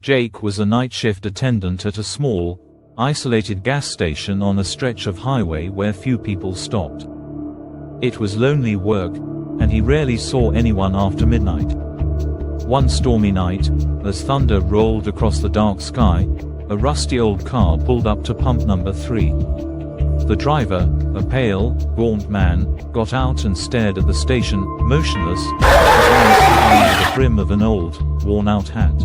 Jake was a night shift attendant at a small, isolated gas station on a stretch of highway where few people stopped. It was lonely work, and he rarely saw anyone after midnight. One stormy night, as thunder rolled across the dark sky, a rusty old car pulled up to pump number 3. The driver, a pale, gaunt man, got out and stared at the station, motionless, his eyes under the brim of an old, worn-out hat.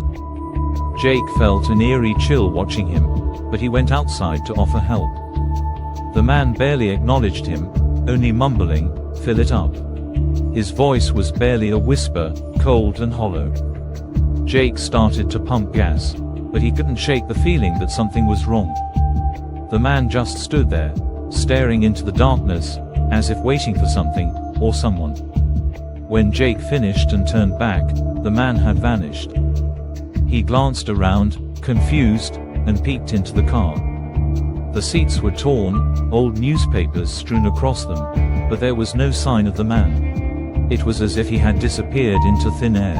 Jake felt an eerie chill watching him, but he went outside to offer help. The man barely acknowledged him, only mumbling, "Fill it up." His voice was barely a whisper, cold and hollow. Jake started to pump gas, but he couldn't shake the feeling that something was wrong. The man just stood there, staring into the darkness, as if waiting for something, or someone. When Jake finished and turned back, the man had vanished. He glanced around, confused, and peeked into the car. The seats were torn, old newspapers strewn across them, but there was no sign of the man. It was as if he had disappeared into thin air.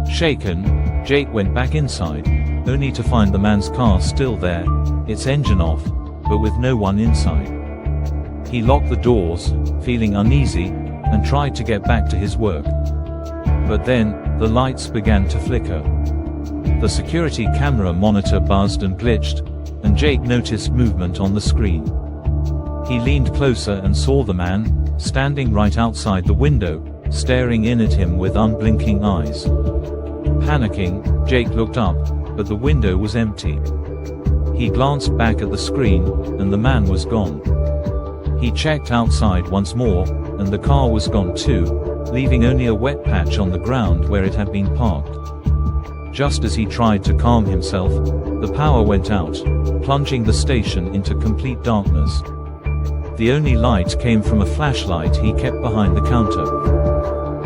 Shaken, Jake went back inside, only to find the man's car still there, its engine off, but with no one inside. He locked the doors, feeling uneasy, and tried to get back to his work. But then, the lights began to flicker. The security camera monitor buzzed and glitched, and Jake noticed movement on the screen. He leaned closer and saw the man, standing right outside the window, staring in at him with unblinking eyes. Panicking, Jake looked up, but the window was empty. He glanced back at the screen, and the man was gone. He checked outside once more, and the car was gone too, leaving only a wet patch on the ground where it had been parked. Just as he tried to calm himself, the power went out, plunging the station into complete darkness. The only light came from a flashlight he kept behind the counter.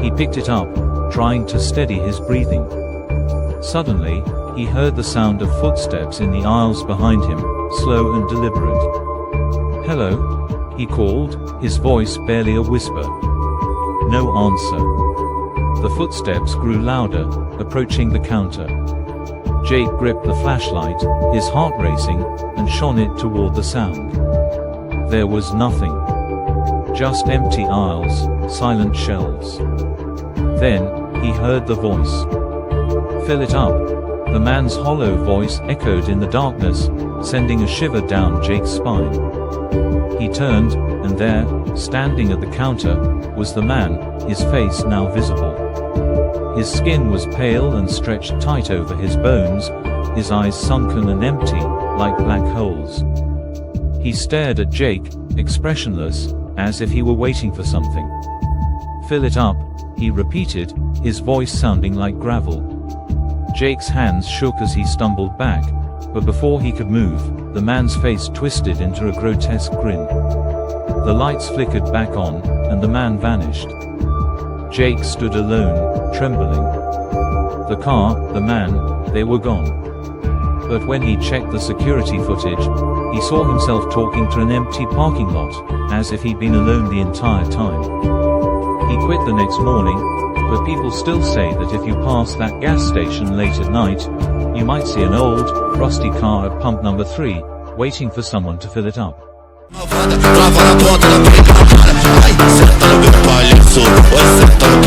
He picked it up, trying to steady his breathing. Suddenly, he heard the sound of footsteps in the aisles behind him, slow and deliberate. "Hello?" he called, his voice barely a whisper. No answer. The footsteps grew louder, approaching the counter. Jake gripped the flashlight, his heart racing, and shone it toward the sound. There was nothing. Just empty aisles, silent shelves. Then, he heard the voice. "Fill it up." The man's hollow voice echoed in the darkness, sending a shiver down Jake's spine. He turned, and there, standing at the counter, was the man, his face now visible. His skin was pale and stretched tight over his bones, his eyes sunken and empty, like black holes. He stared at Jake, expressionless, as if he were waiting for something. "Fill it up," he repeated, his voice sounding like gravel. Jake's hands shook as he stumbled back, but before he could move, the man's face twisted into a grotesque grin. The lights flickered back on, and the man vanished. Jake stood alone, trembling. The car, the man, they were gone. But when he checked the security footage, he saw himself talking to an empty parking lot, as if he'd been alone the entire time. He quit the next morning, but people still say that if you pass that gas station late at night, you might see an old, rusty car at pump number 3, waiting for someone to fill it up. Trava na ponta da briga, ai, senta no meu palhaço, oi, senta no